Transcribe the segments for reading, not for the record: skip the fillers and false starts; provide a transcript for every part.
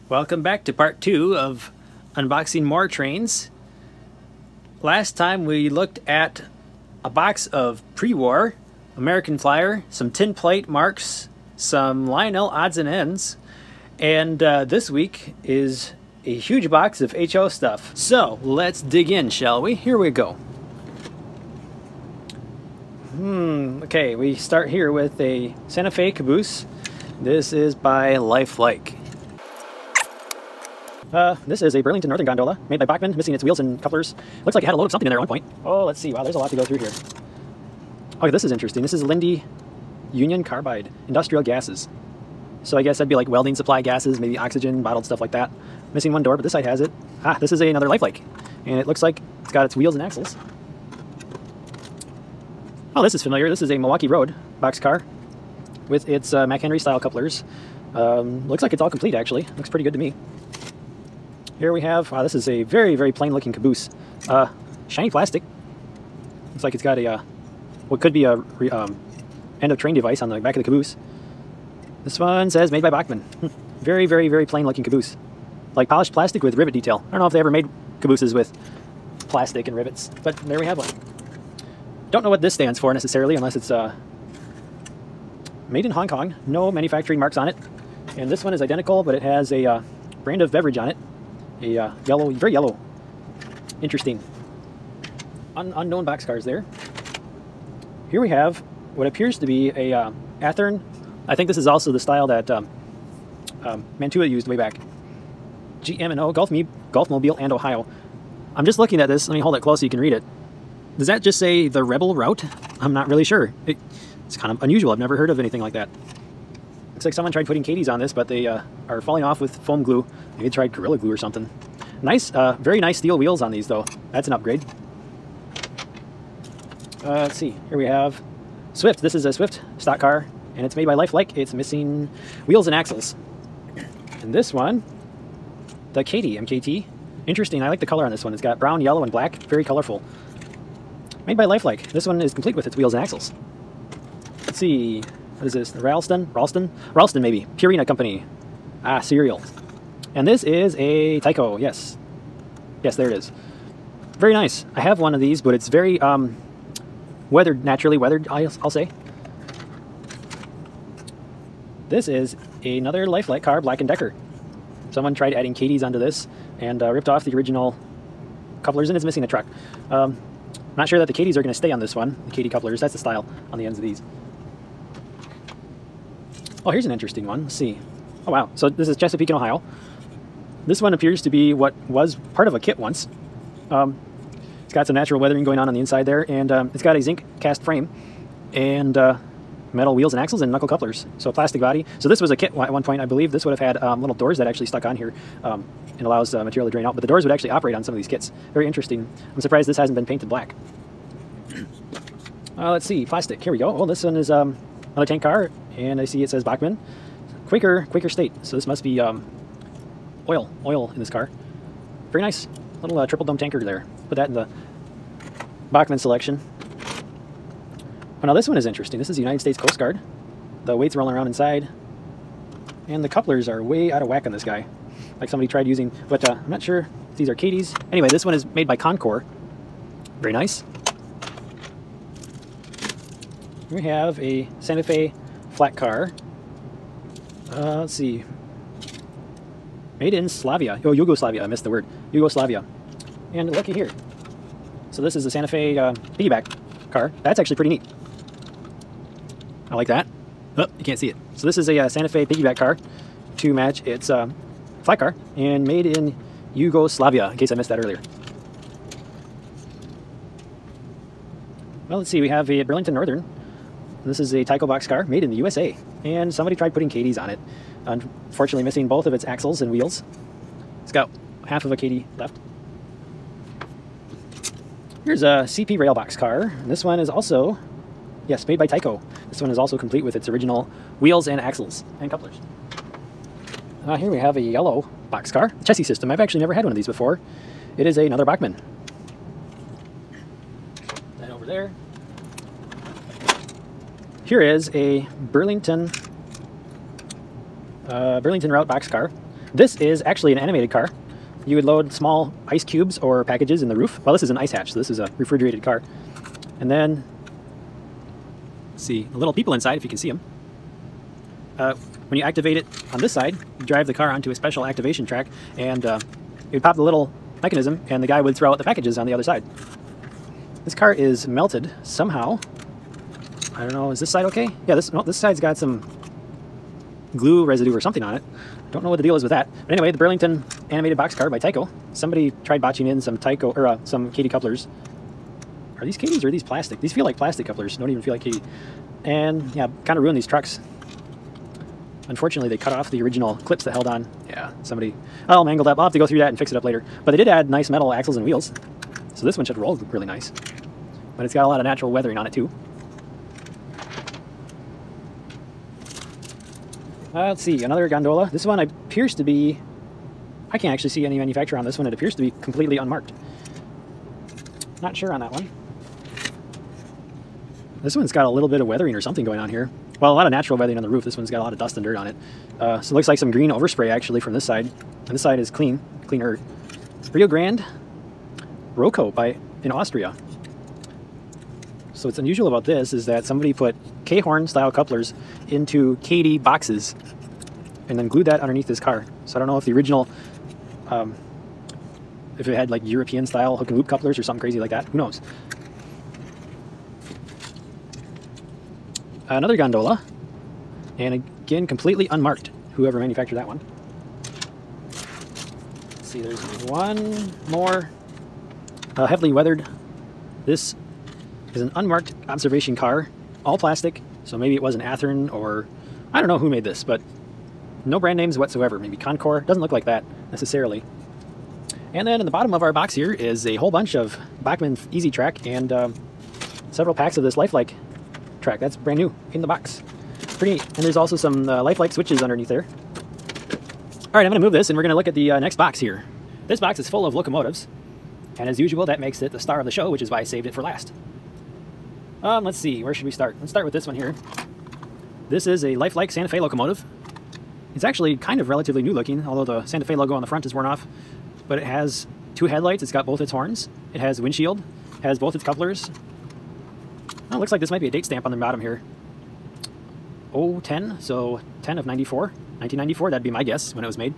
Welcome back to part 2 of unboxing more trains. Last time we looked at a box of pre-war American Flyer, some tin plate marks, some Lionel odds and ends, and this week is a huge box of HO stuff. So let's dig in, shall we? Here we go. Okay, we start here with a Santa Fe caboose. This is by Lifelike. This is a Burlington Northern gondola made by Bachmann, missing its wheels and couplers. Looks like it had a load of something in there at one point. Oh, let's see. Wow, there's a lot to go through here. Okay, this is interesting. This is Lindy Union Carbide industrial gases. So I guess that'd be like welding supply gases, maybe oxygen, bottled stuff like that. Missing one door, but this side has it. Ah, this is another Lifelike, and it looks like it's got its wheels and axles. Oh, this is familiar. This is a Milwaukee Road boxcar with its McHenry style couplers. Looks like it's all complete, actually. Looks pretty good to me. Here we have, this is a very, very plain looking caboose. Shiny plastic. Looks like it's got a, what could be a end of train device on the back of the caboose. This one says made by Bachmann. Very, very, very plain looking caboose. Like polished plastic with rivet detail. I don't know if they ever made cabooses with plastic and rivets, but there we have one. Don't know what this stands for necessarily, unless it's made in Hong Kong. No manufacturing marks on it. And this one is identical, but it has a brand of beverage on it. A yellow, very yellow. Interesting. Unknown boxcars there. Here we have what appears to be a Athearn. I think this is also the style that Mantua used way back. GM&O, Gulfmobile and Ohio. I'm just looking at this. Let me hold it close so you can read it. Does that just say the Rebel route? I'm not really sure. It's kind of unusual. I've never heard of anything like that. Looks like someone tried putting Katie's on this, but they are falling off with foam glue. Maybe they tried Gorilla Glue or something. Nice, very nice steel wheels on these, though. That's an upgrade. Let's see. Here we have Swift. This is a Swift stock car, and it's made by Lifelike. It's missing wheels and axles. And this one, the Katie MKT. Interesting. I like the color on this one. It's got brown, yellow, and black. Very colorful. Made by Lifelike. This one is complete with its wheels and axles. Let's see. What is this? Ralston, maybe. Purina Company. Ah, cereal. And this is a Tyco. Yes. Yes, there it is. Very nice. I have one of these, but it's very weathered, naturally weathered, I'll say. This is another Lifelike car, Black & Decker. Someone tried adding Katie's onto this and ripped off the original couplers, and it's missing a truck. Not sure that the Katie's are going to stay on this one. The Katie couplers, that's the style on the ends of these. Oh, here's an interesting one. Let's see. Oh, wow. So this is Chesapeake in Ohio. This one appears to be what was part of a kit once. It's got some natural weathering going on the inside there, and it's got a zinc cast frame and metal wheels and axles and knuckle couplers. So a plastic body. So this was a kit at one point, I believe. This would have had little doors that actually stuck on here and allows material to drain out. But the doors would actually operate on some of these kits. Very interesting. I'm surprised this hasn't been painted black. Let's see. Plastic. Here we go. Oh, this one is another tank car. And I see it says Bachmann. Quaker State. So this must be oil in this car. Very nice. Little triple dome tanker there. Put that in the Bachmann selection. Oh, now this one is interesting. This is the United States Coast Guard. The weight's rolling around inside. And the couplers are way out of whack on this guy. Like somebody tried using, but I'm not sure if these are Katie's. Anyway, this one is made by Concor. Very nice. We have a Santa Fe flat car. Let's see. Made in Slavia. Oh, Yugoslavia. I missed the word. Yugoslavia. And looky here. So this is a Santa Fe piggyback car. That's actually pretty neat. I like that. Oh, you can't see it. So this is a Santa Fe piggyback car to match its flat car, and made in Yugoslavia, in case I missed that earlier. Well, let's see. We have a Burlington Northern. This is a Tyco box car made in the USA, and somebody tried putting Katie's on it. Unfortunately, missing both of its axles and wheels. It's got half of a Katie left. Here's a CP rail box car. And this one is also, yes, made by Tyco. This one is also complete with its original wheels and axles and couplers. Here we have a yellow box car, chassis system. I've actually never had one of these before. It is another Bachmann. That over there. Here is a Burlington route boxcar. This is actually an animated car. You would load small ice cubes or packages in the roof. Well, this is an ice hatch, so this is a refrigerated car. And then, let's see, the little people inside, if you can see them. When you activate it on this side, you drive the car onto a special activation track, and it would pop the little mechanism, and the guy would throw out the packages on the other side. This car is melted somehow. I don't know, is this side okay? Yeah, this side's got some glue residue or something on it. Don't know what the deal is with that. But anyway, the Burlington animated box car by Tyco. Somebody tried botching in some Tyco, or some Kadee couplers. Are these Kadees or are these plastic? These feel like plastic couplers. Don't even feel like Kadee. And yeah, kind of ruined these trucks. Unfortunately, they cut off the original clips that held on. Yeah, somebody all mangled up. I'll have to go through that and fix it up later. But they did add nice metal axles and wheels. So this one should roll really nice. But it's got a lot of natural weathering on it too. Let's see, another gondola. This one appears to be, I can't actually see any manufacturer on this one. It appears to be completely unmarked. Not sure on that one. This one's got a little bit of weathering or something going on here. Well, a lot of natural weathering on the roof. This one's got a lot of dust and dirt on it. So it looks like some green overspray actually from this side. And this side is cleaner. Rio Grande Rocco in Austria. So what's unusual about this is that somebody put K-horn style couplers into Kadee boxes and then glued that underneath this car. So I don't know if the original, if it had like European style hook and loop couplers or something crazy like that. Who knows? Another gondola, and again completely unmarked, whoever manufactured that one. Let's see, there's one more heavily weathered. This is an unmarked observation car, all plastic, so maybe it was an Athearn, or I don't know who made this, but no brand names whatsoever. Maybe Concours, doesn't look like that necessarily. And then in the bottom of our box here is a whole bunch of Bachmann Easy Track and several packs of this Lifelike track. That's brand new in the box. Pretty neat. And there's also some Lifelike switches underneath there. All right, I'm going to move this and we're going to look at the next box here. This box is full of locomotives, and as usual, that makes it the star of the show, which is why I saved it for last. Let's see, where should we start? Let's start with this one here. This is a Lifelike Santa Fe locomotive. It's actually kind of relatively new looking, although the Santa Fe logo on the front is worn off. But it has two headlights, it's got both its horns, it has windshield, it has both its couplers. Oh, it looks like this might be a date stamp on the bottom here. 010, so 10 of 94. 1994, that'd be my guess when it was made.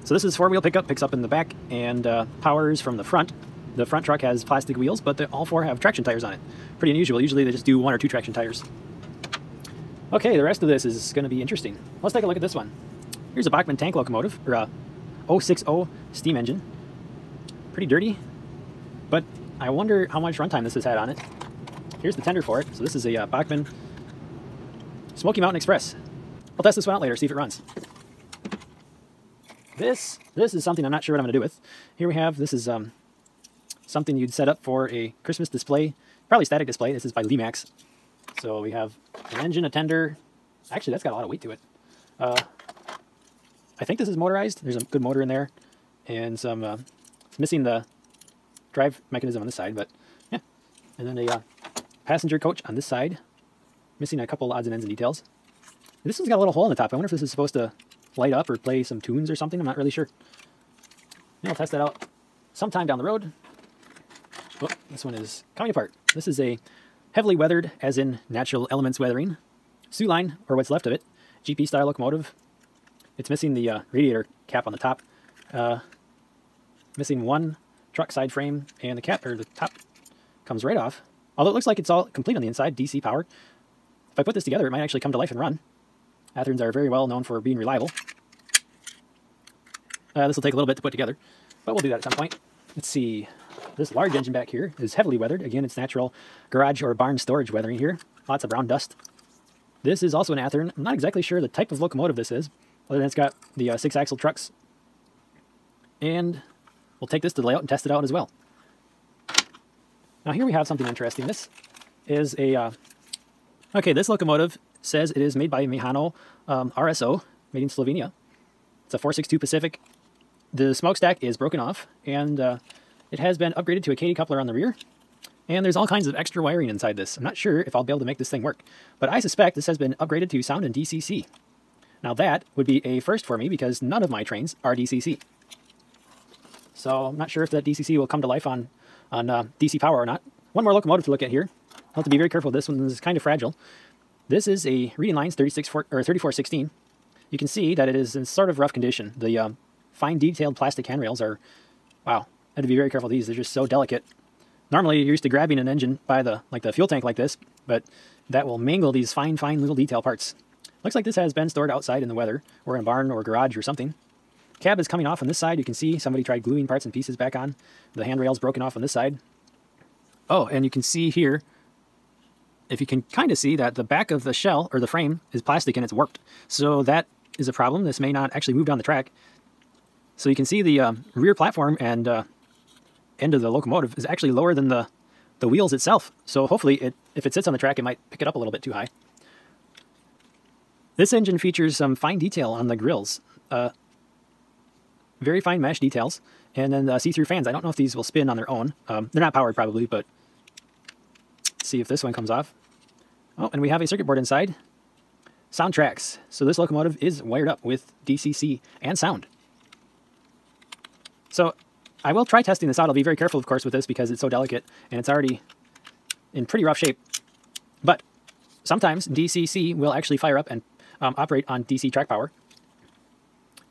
So this is four-wheel pickup, picks up in the back, and powers from the front. The front truck has plastic wheels, but all four have traction tires on it. Pretty unusual. Usually they just do one or two traction tires. Okay, the rest of this is going to be interesting. Let's take a look at this one. Here's a Bachmann tank locomotive, or a 060 steam engine. Pretty dirty, but I wonder how much runtime this has had on it. Here's the tender for it. So this is a Bachmann Smoky Mountain Express. I'll test this one out later, see if it runs. This is something I'm not sure what I'm going to do with. Here we have, this is something you'd set up for a Christmas display, probably static display. This is by Limax. So we have an engine, a tender. Actually, that's got a lot of weight to it. I think this is motorized. There's a good motor in there, and some. It's missing the drive mechanism on this side, but yeah. And then a passenger coach on this side, missing a couple odds and ends and details. This one's got a little hole in the top. I wonder if this is supposed to light up or play some tunes or something. I'm not really sure. Maybe I'll test that out sometime down the road. Oh, this one is coming apart. This is a heavily weathered, as in natural elements weathering, Sioux line, or what's left of it, GP style locomotive. It's missing the radiator cap on the top, missing one truck side frame, and the cap, or the top, comes right off. Although it looks like it's all complete on the inside, DC powered. If I put this together, it might actually come to life and run. Athearns are very well known for being reliable. This will take a little bit to put together, but we'll do that at some point. Let's see. This large engine back here is heavily weathered. Again, it's natural garage or barn storage weathering here. Lots of brown dust. This is also an Athearn. I'm not exactly sure the type of locomotive this is, other than it's got the 6-axle trucks. And we'll take this to the layout and test it out as well. Now here we have something interesting. This is a... okay, this locomotive says it is made by Mehano RSO, made in Slovenia. It's a 462 Pacific. The smokestack is broken off, and it has been upgraded to a Kadee coupler on the rear. And there's all kinds of extra wiring inside this. I'm not sure if I'll be able to make this thing work, but I suspect this has been upgraded to sound and DCC. Now that would be a first for me because none of my trains are DCC. So I'm not sure if that DCC will come to life on DC power or not. One more locomotive to look at here. I'll have to be very careful with this one. This is kind of fragile. This is a reading lines 3416. You can see that it is in sort of rough condition. The fine detailed plastic handrails are, wow, I had to be very careful with these. They're just so delicate. Normally you're used to grabbing an engine by the fuel tank like this, but that will mangle these fine little detail parts. Looks like this has been stored outside in the weather, or in a barn or garage or something. Cab is coming off on this side. You can see somebody tried gluing parts and pieces back on. The handrail's broken off on this side. Oh, and you can see here, if you can kind of see that the back of the shell, or the frame, is plastic and it's warped. So that is a problem. This may not actually move down the track. So you can see the rear platform and end of the locomotive is actually lower than the wheels itself. So hopefully, if it sits on the track, it might pick it up a little bit too high. This engine features some fine detail on the grills. Very fine mesh details, and then see-through fans. I don't know if these will spin on their own. They're not powered probably, but let's see if this one comes off. Oh, and we have a circuit board inside. Sound tracks. So this locomotive is wired up with DCC and sound. So I will try testing this out. I'll be very careful, of course, with this because it's so delicate and it's already in pretty rough shape. But sometimes DCC will actually fire up and operate on DC track power.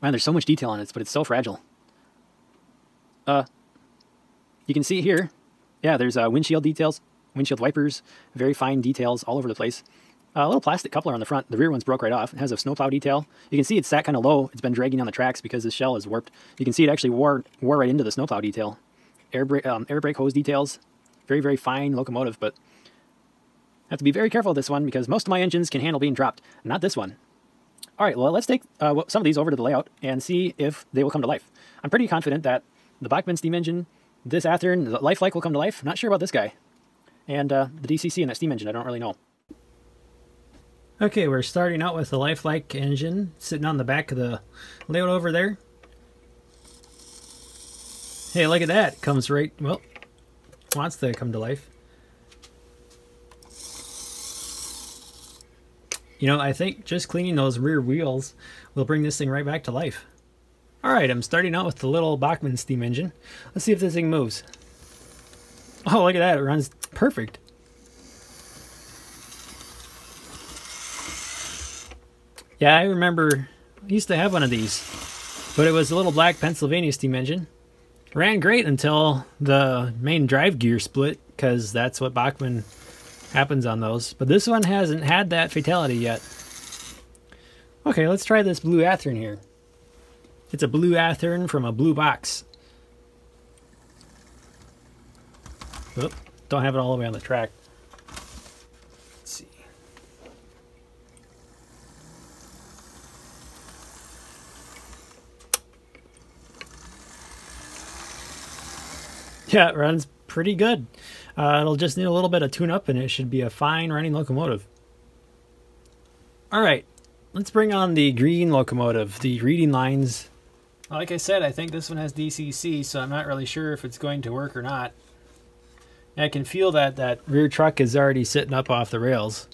Man, there's so much detail on it, but it's so fragile. You can see here, yeah, there's windshield details, windshield wipers, very fine details all over the place. A little plastic coupler on the front. The rear one's broke right off. It has a snowplow detail. You can see it's sat kind of low. It's been dragging on the tracks because the shell is warped. You can see it actually wore right into the snowplow detail. Air brake hose details. Very fine locomotive, but I have to be very careful with this one because most of my engines can handle being dropped. Not this one. All right, well, let's take some of these over to the layout and see if they will come to life. I'm pretty confident that the Bachmann steam engine, this Athearn, the Lifelike will come to life. Not sure about this guy. And the DCC and that steam engine, I don't really know. Okay, we're starting out with the Lifelike engine sitting on the back of the layout over there. Hey, look at that. It comes right, well, wants to come to life. You know, I think just cleaning those rear wheels will bring this thing right back to life. Alright, I'm starting out with the little Bachmann steam engine. Let's see if this thing moves. Oh, look at that. It runs perfect. Yeah, I remember I used to have one of these, but it was a little black Pennsylvania steam engine. Ran great until the main drive gear split, because that's what Bachmann happens on those. But this one hasn't had that fatality yet. Okay, let's try this blue Athearn here. It's a blue Athearn from a BlueBox. Oop, don't have it all the way on the track. Let's see. Yeah, it runs pretty good. It'll just need a little bit of tune-up and it should be a fine running locomotive. Alright, let's bring on the green locomotive, the reading lines. Like I said, I think this one has DCC, so I'm not really sure if it's going to work or not. I can feel that rear truck is already sitting up off the rails.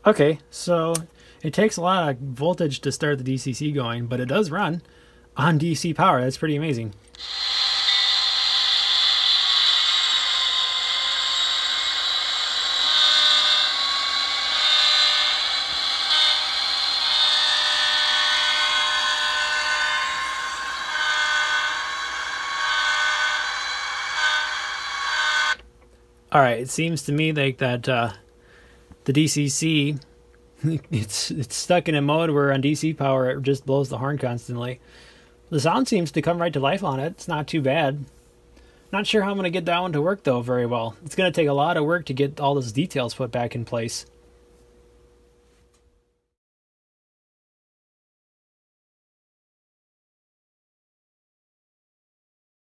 Okay, so it takes a lot of voltage to start the DCC going, but it does run on DC power. That's pretty amazing. Alright, it seems to me like that the DCC, it's stuck in a mode where on DC power it just blows the horn constantly. The sound seems to come right to life on it. It's not too bad. Not sure how I'm going to get that one to work though very well. It's going to take a lot of work to get all those details put back in place.